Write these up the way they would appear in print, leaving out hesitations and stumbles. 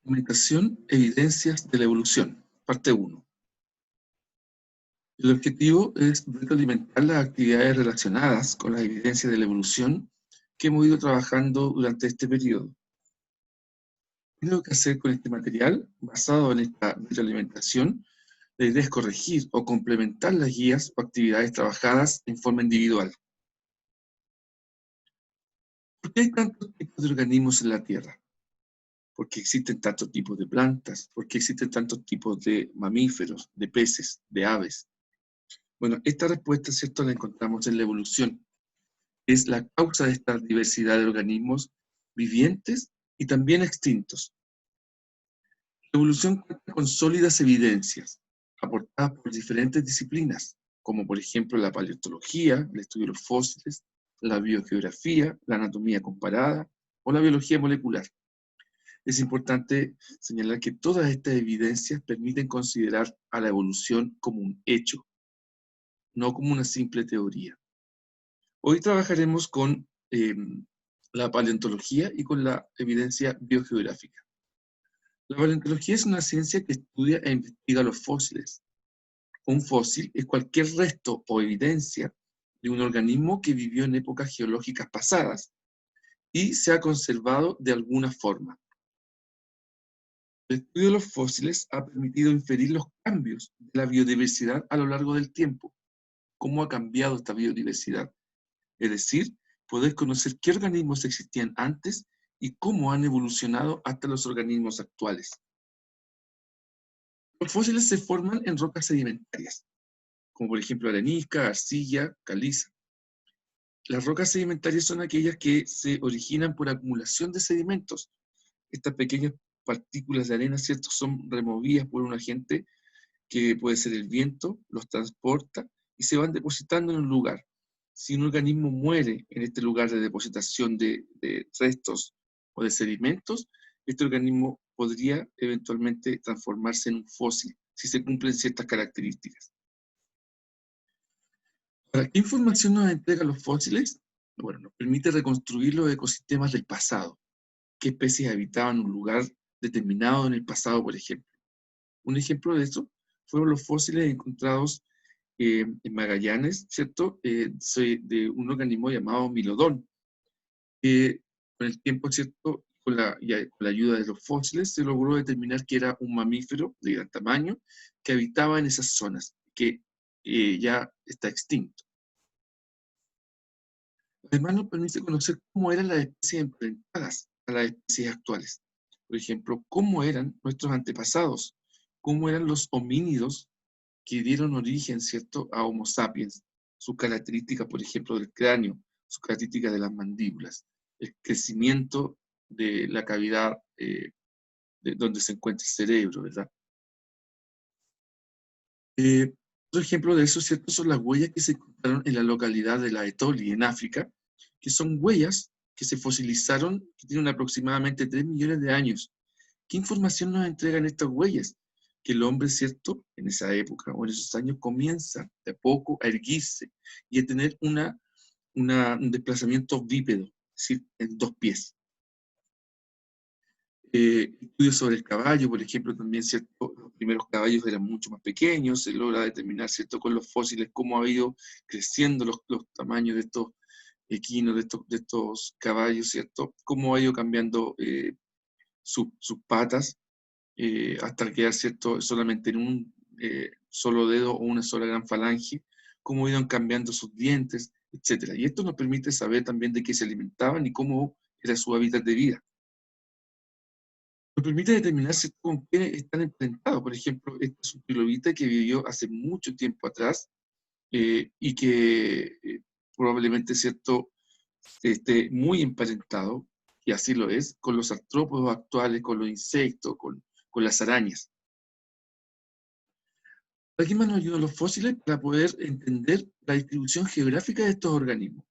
Comunicación, evidencias de la evolución, parte 1. El objetivo es retroalimentar las actividades relacionadas con las evidencias de la evolución que hemos ido trabajando durante este periodo. ¿Qué tengo que hacer con este material? Basado en esta retroalimentación, la idea es corregir o complementar las guías o actividades trabajadas en forma individual. ¿Por qué hay tantos tipos de organismos en la Tierra? ¿Por qué existen tantos tipos de plantas? ¿Por qué existen tantos tipos de mamíferos, de peces, de aves? Bueno, esta respuesta, ¿cierto?, la encontramos en la evolución. Es la causa de esta diversidad de organismos vivientes y también extintos. La evolución cuenta con sólidas evidencias aportadas por diferentes disciplinas, como por ejemplo la paleontología, el estudio de los fósiles, la biogeografía, la anatomía comparada o la biología molecular. Es importante señalar que todas estas evidencias permiten considerar a la evolución como un hecho, no como una simple teoría. Hoy trabajaremos con la paleontología y con la evidencia biogeográfica. La paleontología es una ciencia que estudia e investiga los fósiles. Un fósil es cualquier resto o evidencia de un organismo que vivió en épocas geológicas pasadas y se ha conservado de alguna forma. El estudio de los fósiles ha permitido inferir los cambios de la biodiversidad a lo largo del tiempo. ¿Cómo ha cambiado esta biodiversidad? Es decir, poder conocer qué organismos existían antes y cómo han evolucionado hasta los organismos actuales. Los fósiles se forman en rocas sedimentarias, como por ejemplo arenisca, arcilla, caliza. Las rocas sedimentarias son aquellas que se originan por acumulación de sedimentos. Estas pequeñas partículas de arena, ¿cierto?, son removidas por un agente que puede ser el viento, los transporta y se van depositando en un lugar. Si un organismo muere en este lugar de depositación de restos o de sedimentos, este organismo podría eventualmente transformarse en un fósil, si se cumplen ciertas características. ¿Para qué información nos entregan los fósiles? Bueno, nos permite reconstruir los ecosistemas del pasado. ¿Qué especies habitaban un lugar determinado en el pasado, por ejemplo? Un ejemplo de eso fueron los fósiles encontrados en Magallanes, ¿cierto? De un organismo llamado Milodón. Con el tiempo, ¿cierto?, con la ayuda de los fósiles, se logró determinar que era un mamífero de gran tamaño que habitaba en esas zonas, que ya está extinto. Además, nos permite conocer cómo eran las especies emparentadas a las especies actuales. Por ejemplo, cómo eran nuestros antepasados, cómo eran los homínidos que dieron origen, ¿cierto?, a Homo sapiens, sus características, por ejemplo, del cráneo, sus características de las mandíbulas, el crecimiento de la cavidad de donde se encuentra el cerebro, ¿verdad? Otro ejemplo de eso, ¿cierto?, son las huellas que se encontraron en la localidad de La Etoli, en África, que son huellas que se fosilizaron, que tienen aproximadamente 3 millones de años. ¿Qué información nos entregan estas huellas? Que el hombre, ¿cierto?, en esa época o en esos años comienza de a poco a erguirse y a tener un desplazamiento bípedo, es decir, en 2 pies. Estudios sobre el caballo, por ejemplo, también, ¿cierto?, los primeros caballos eran mucho más pequeños, se logra determinar, ¿cierto?, con los fósiles cómo ha ido creciendo los tamaños de estos equinos, de estos caballos, ¿cierto?, cómo ha ido cambiando sus patas hasta quedar, ¿cierto?, solamente en un solo dedo o una sola gran falange, cómo iban cambiando sus dientes, etc. Y esto nos permite saber también de qué se alimentaban y cómo era su hábitat de vida. Nos permite determinar con qué están emparentados. Por ejemplo, este es un trilobita que vivió hace mucho tiempo atrás y que probablemente, ¿cierto?, esté muy emparentado, y así lo es, con los artrópodos actuales, con los insectos, con las arañas. ¿Para qué más nos ayudan los fósiles? Para poder entender la distribución geográfica de estos organismos.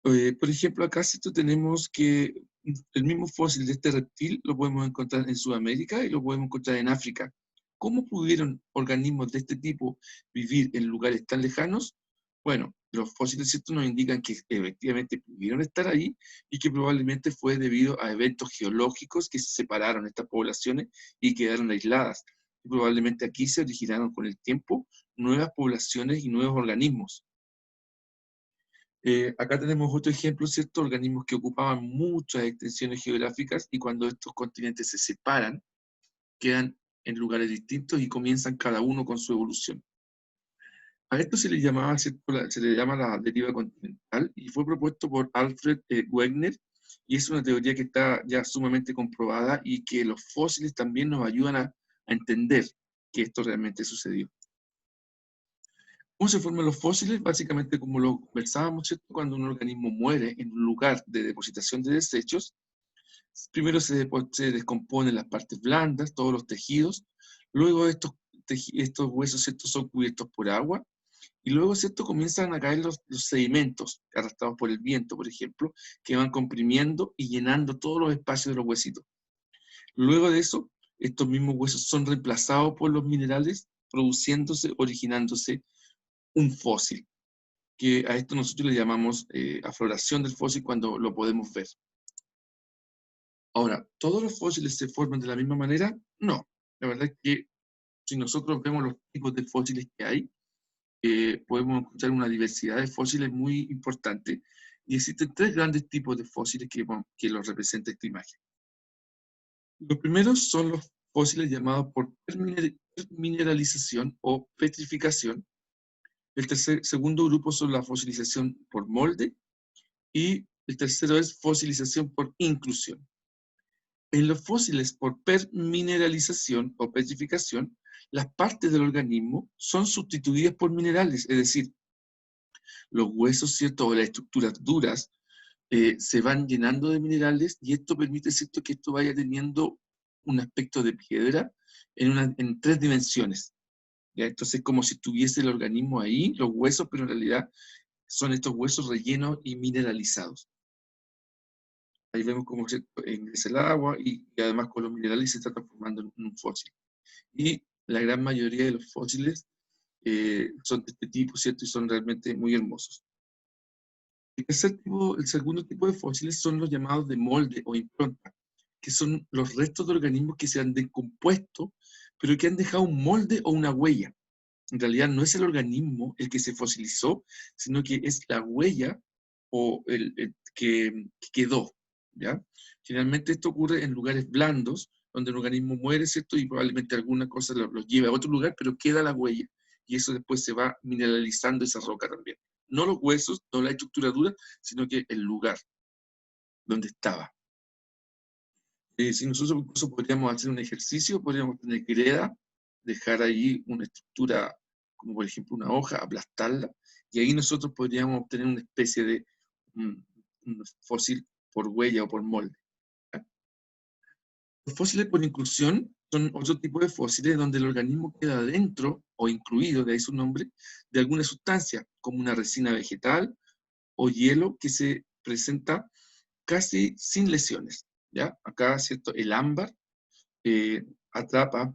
Por ejemplo, acá tenemos que el mismo fósil de este reptil lo podemos encontrar en Sudamérica y lo podemos encontrar en África. ¿Cómo pudieron organismos de este tipo vivir en lugares tan lejanos? Bueno, Los fósiles, ¿cierto?, nos indican que efectivamente pudieron estar ahí y que probablemente fue debido a eventos geológicos que se separaron estas poblaciones y quedaron aisladas. Y probablemente aquí se originaron con el tiempo nuevas poblaciones y nuevos organismos. Acá tenemos otro ejemplo, ¿cierto? Organismos que ocupaban muchas extensiones geográficas y cuando estos continentes se separan, quedan en lugares distintos y comienzan cada uno con su evolución. A esto se le llamaba, ¿cierto?, se le llama la deriva continental y fue propuesto por Alfred Wegener y es una teoría que está ya sumamente comprobada y que los fósiles también nos ayudan a entender que esto realmente sucedió. ¿Cómo se forman los fósiles? Básicamente como lo conversábamos, ¿cierto? Cuando un organismo muere en un lugar de depositación de desechos, primero se descomponen las partes blandas, todos los tejidos, luego estos huesos, ¿cierto?, son cubiertos por agua, y luego, ¿cierto?, comienzan a caer los sedimentos arrastrados por el viento, por ejemplo, que van comprimiendo y llenando todos los espacios de los huesitos. Luego de eso, estos mismos huesos son reemplazados por los minerales, originándose un fósil, que a esto nosotros le llamamos afloración del fósil cuando lo podemos ver. Ahora, ¿todos los fósiles se forman de la misma manera? No. La verdad es que si nosotros vemos los tipos de fósiles que hay, podemos encontrar una diversidad de fósiles muy importante. Y existen tres grandes tipos de fósiles que los representa esta imagen. Los primeros son los fósiles llamados por permineralización o petrificación. El segundo grupo son la fosilización por molde. Y el tercero es fosilización por inclusión. En los fósiles por permineralización o petrificación, las partes del organismo son sustituidas por minerales, es decir, los huesos, ¿cierto?, o las estructuras duras se van llenando de minerales y esto permite, ¿cierto?, que esto vaya teniendo un aspecto de piedra en tres dimensiones. ¿Ya? Entonces, como si estuviese el organismo ahí, los huesos, pero en realidad son estos huesos rellenos y mineralizados. Ahí vemos cómo se ingresa el agua y además con los minerales se está transformando en un fósil. Y la gran mayoría de los fósiles son de este tipo, ¿cierto? Y son realmente muy hermosos. El segundo tipo de fósiles son los llamados de molde o impronta, que son los restos de organismos que se han decompuesto, pero que han dejado un molde o una huella. En realidad no es el organismo el que se fosilizó, sino que es la huella o el que quedó, ¿ya? Generalmente esto ocurre en lugares blandos, donde el organismo muere, ¿cierto? Y probablemente alguna cosa los lleve a otro lugar, pero queda la huella. Y eso después se va mineralizando esa roca también. No los huesos, no la estructura dura, sino que el lugar donde estaba. Si nosotros incluso podríamos hacer un ejercicio, podríamos tener greda, dejar ahí una estructura, como por ejemplo una hoja, aplastarla, y ahí nosotros podríamos obtener una especie de un fósil por huella o por molde. ¿Ya? Los fósiles por inclusión son otro tipo de fósiles donde el organismo queda dentro o incluido, de ahí su nombre, de alguna sustancia, como una resina vegetal o hielo que se presenta casi sin lesiones. ¿Ya? Acá, ¿cierto? El ámbar atrapa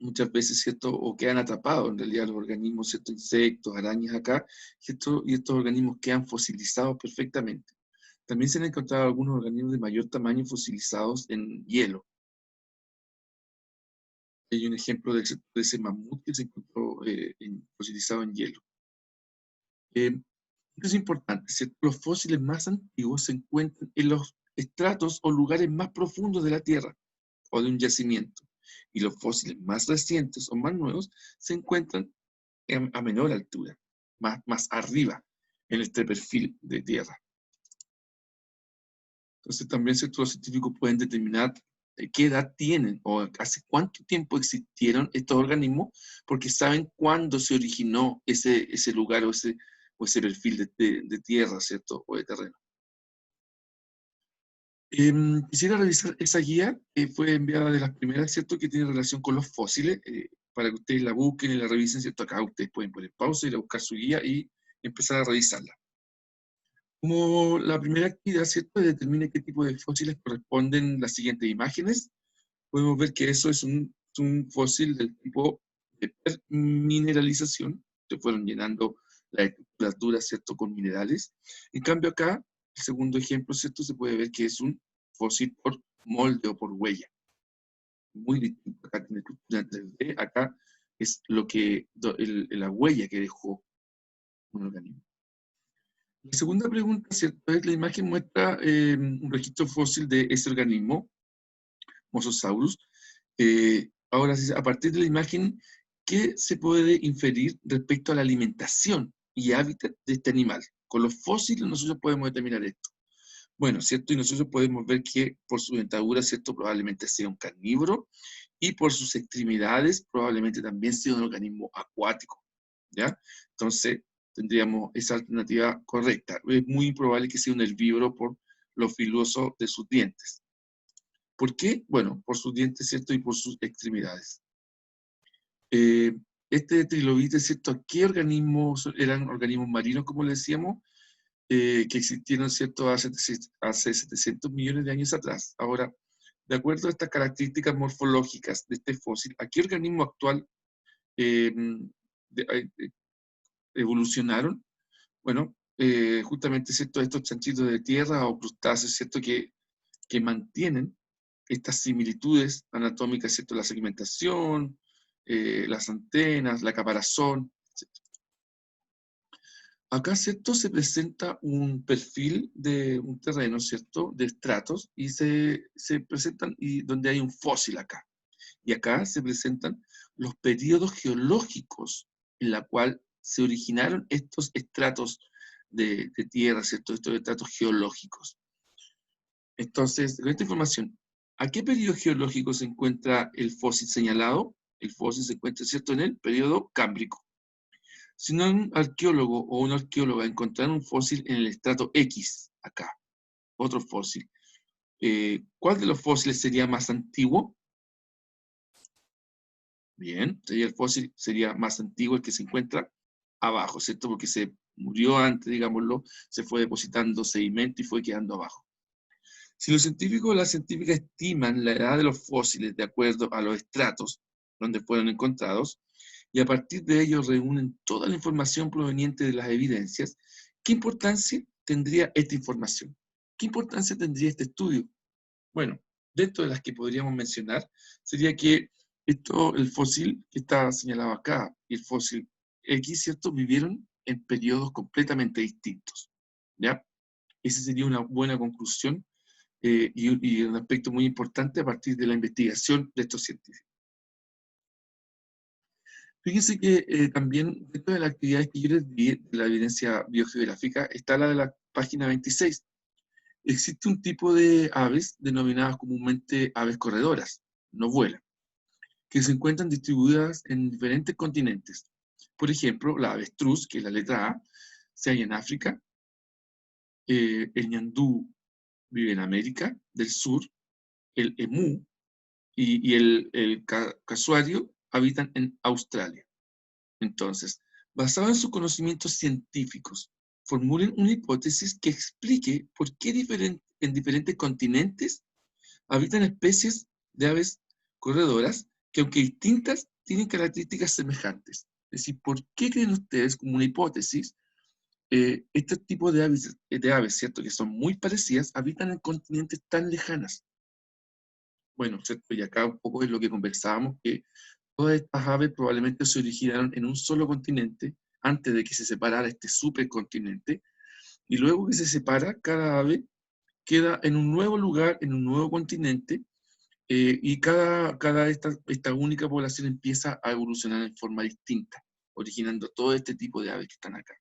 muchas veces, ¿cierto? O quedan atrapados en realidad los organismos, ¿cierto? Insectos, arañas acá, ¿cierto? Y estos organismos quedan fosilizados perfectamente. También se han encontrado algunos organismos de mayor tamaño fosilizados en hielo. Hay un ejemplo de ese mamut que se encontró fosilizado en hielo. Esto es importante, ¿cierto? Los fósiles más antiguos se encuentran en los estratos o lugares más profundos de la Tierra o de un yacimiento. Y los fósiles más recientes o más nuevos se encuentran a menor altura, más arriba, en este perfil de Tierra. Entonces también los científicos pueden determinar qué edad tienen o hace cuánto tiempo existieron estos organismos, porque saben cuándo se originó ese lugar o ese perfil de tierra, ¿cierto? O de terreno. Quisiera revisar esa guía que fue enviada de las primeras, ¿cierto? Que tiene relación con los fósiles, para que ustedes la busquen y la revisen, ¿cierto? Acá ustedes pueden poner pausa, ir a buscar su guía y empezar a revisarla. Como la primera actividad, ¿cierto? Determine qué tipo de fósiles corresponden las siguientes imágenes. Podemos ver que eso es un fósil del tipo de permineralización. Se fueron llenando las estructuras duras, ¿cierto?, con minerales. En cambio acá, el segundo ejemplo, ¿cierto?, se puede ver que es un fósil por molde o por huella. Muy distinto. Acá tiene estructura en 3D, acá es lo que, la huella que dejó un organismo. La segunda pregunta, ¿cierto?, es la imagen muestra un registro fósil de ese organismo, Mosasaurus. Ahora, a partir de la imagen, ¿qué se puede inferir respecto a la alimentación y hábitat de este animal? Con los fósiles nosotros podemos determinar esto. Bueno, ¿cierto? Y nosotros podemos ver que por su dentadura, ¿cierto?, probablemente sea un carnívoro, y por sus extremidades probablemente también sea un organismo acuático, ¿ya? Entonces, tendríamos esa alternativa correcta. Es muy probable que sea un herbívoro por lo filoso de sus dientes. ¿Por qué? Bueno, por sus dientes, ¿cierto? Y por sus extremidades. Este trilobite, ¿cierto? ¿Qué organismos eran organismos marinos, como le decíamos? Que existieron, ¿cierto?, hace 700 millones de años atrás. Ahora, de acuerdo a estas características morfológicas de este fósil, ¿a qué organismo actual eh, evolucionaron? Bueno, justamente, ¿cierto?, estos chanchitos de tierra o crustáceos, ¿cierto?, que mantienen estas similitudes anatómicas, ¿cierto?, la segmentación, las antenas, la caparazón, etc. Acá, ¿cierto?, se presenta un perfil de un terreno, ¿cierto?, de estratos, y se presentan, y donde hay un fósil acá. Y acá se presentan los periodos geológicos en la cual se originaron estos estratos de tierra, ¿cierto?, estos estratos geológicos. Entonces, con esta información, ¿a qué periodo geológico se encuentra el fósil señalado? El fósil se encuentra, ¿cierto?, en el periodo cámbrico. Si un arqueólogo o una arqueóloga encontraron un fósil en el estrato X, acá, otro fósil, ¿cuál de los fósiles sería más antiguo? Bien, sería el fósil, sería más antiguo el que se encuentra abajo, ¿cierto? Porque se murió antes, digámoslo, se fue depositando sedimento y fue quedando abajo. Si los científicos o las científicas estiman la edad de los fósiles de acuerdo a los estratos donde fueron encontrados, y a partir de ello reúnen toda la información proveniente de las evidencias, ¿qué importancia tendría esta información? ¿Qué importancia tendría este estudio? Bueno, dentro de las que podríamos mencionar, sería que el fósil que está señalado acá y el fósil X, ¿cierto?, vivieron en periodos completamente distintos, ¿ya? Esa sería una buena conclusión y un aspecto muy importante a partir de la investigación de estos científicos. Fíjense que también dentro de las actividades que yo les di de la evidencia biogeográfica está la de la página 26. Existe un tipo de aves denominadas comúnmente aves corredoras, no vuelan, que se encuentran distribuidas en diferentes continentes. Por ejemplo, la avestruz, que es la letra A, se halla en África, el ñandú vive en América del Sur, el emú y el casuario habitan en Australia. Entonces, basado en sus conocimientos científicos, formulen una hipótesis que explique por qué en diferentes continentes habitan especies de aves corredoras que, aunque distintas, tienen características semejantes. Es decir, ¿por qué creen ustedes, como una hipótesis, este tipo de aves, ¿cierto?, que son muy parecidas, habitan en continentes tan lejanas? Bueno, ¿cierto? Y acá un poco es lo que conversábamos, que todas estas aves probablemente se originaron en un solo continente antes de que se separara este supercontinente, y luego que se separa, cada ave queda en un nuevo lugar, en un nuevo continente, y esta única población empieza a evolucionar en forma distinta, originando todo este tipo de aves que están acá.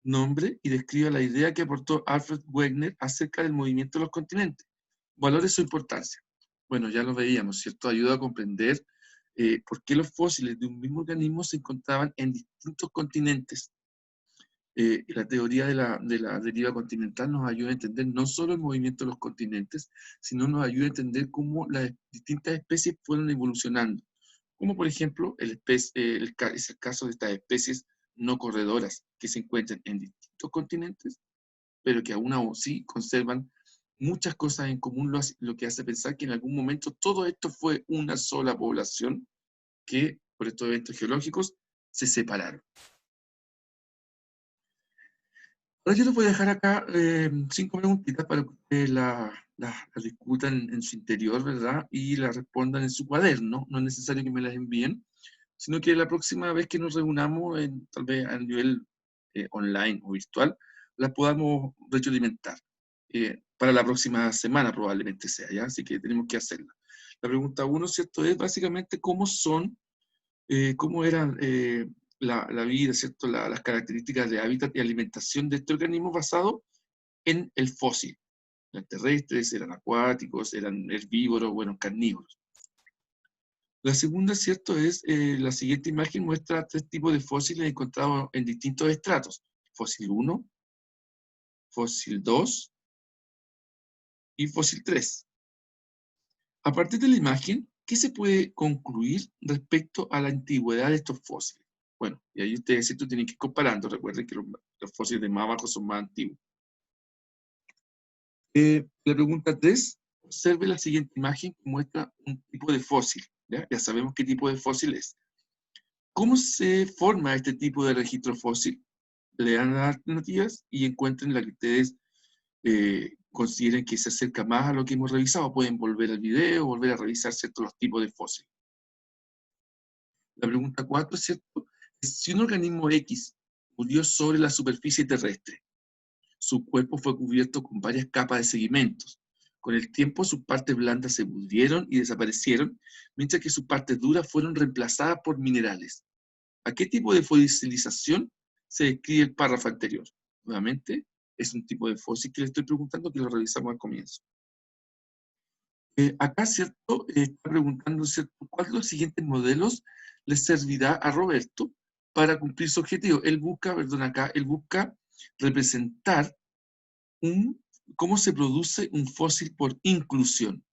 Nombre y describa la idea que aportó Alfred Wegener acerca del movimiento de los continentes. Valore su importancia. Bueno, ya lo veíamos, ¿cierto? Ayuda a comprender por qué los fósiles de un mismo organismo se encontraban en distintos continentes. La teoría de la deriva continental nos ayuda a entender no solo el movimiento de los continentes, sino nos ayuda a entender cómo las distintas especies fueron evolucionando. Como por ejemplo, es el caso de estas especies no corredoras que se encuentran en distintos continentes, pero que aún así conservan muchas cosas en común, lo que hace pensar que en algún momento todo esto fue una sola población que, por estos eventos geológicos, se separaron. Ahora yo les voy a dejar acá 5 preguntitas para que ustedes las discutan en su interior, ¿verdad? Y las respondan en su cuaderno. No es necesario que me las envíen, sino que la próxima vez que nos reunamos, tal vez a nivel online o virtual, las podamos retroalimentar. Para la próxima semana probablemente sea, ¿ya? Así que tenemos que hacerla. La pregunta 1, ¿cierto? Es básicamente cómo eran la vida, ¿cierto? Las características de hábitat y alimentación de este organismo basado en el fósil. Eran terrestres, eran acuáticos, eran herbívoros, bueno, carnívoros. La segunda, ¿cierto? Es la siguiente imagen muestra 3 tipos de fósiles encontrados en distintos estratos. Fósil 1, fósil 2 y fósil 3. A partir de la imagen, ¿qué se puede concluir respecto a la antigüedad de estos fósiles? Bueno, y ahí ustedes ¿cierto? Tienen que ir comparando. Recuerden que los fósiles de más abajo son más antiguos. La pregunta 3, observe la siguiente imagen que muestra un tipo de fósil. Ya sabemos qué tipo de fósil es. ¿Cómo se forma este tipo de registro fósil? Lean las alternativas y encuentren la que ustedes consideren que se acerca más a lo que hemos revisado. Pueden volver al video, volver a revisar ciertos los tipos de fósiles. La pregunta 4, ¿cierto? Es si un organismo X murió sobre la superficie terrestre, su cuerpo fue cubierto con varias capas de sedimentos. Con el tiempo sus partes blandas se pudrieron y desaparecieron, mientras que sus partes duras fueron reemplazadas por minerales. ¿A qué tipo de fosilización se describe el párrafo anterior? Nuevamente, es un tipo de fósil que le estoy preguntando que lo revisamos al comienzo. Acá, ¿cierto? Está preguntando, ¿cierto? ¿Cuál de los siguientes modelos le servirá a Roberto para cumplir su objetivo? Él busca, perdón, acá, él busca representar cómo se produce un fósil por inclusión.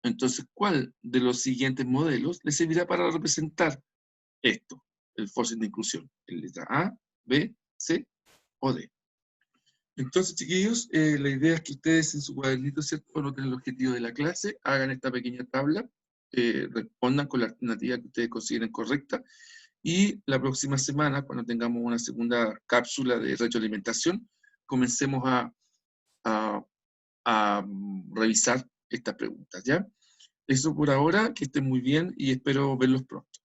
Entonces, ¿cuál de los siguientes modelos le servirá para representar esto? El fósil de inclusión. ¿En letra A, B, C o D? Entonces, chiquillos, la idea es que ustedes en su cuadernito, ¿cierto?, anoten el objetivo de la clase, hagan esta pequeña tabla, respondan con la alternativa que ustedes consideren correcta, y la próxima semana, cuando tengamos una segunda cápsula de retroalimentación, comencemos a, a revisar estas preguntas, ¿ya? Eso por ahora, que estén muy bien y espero verlos pronto.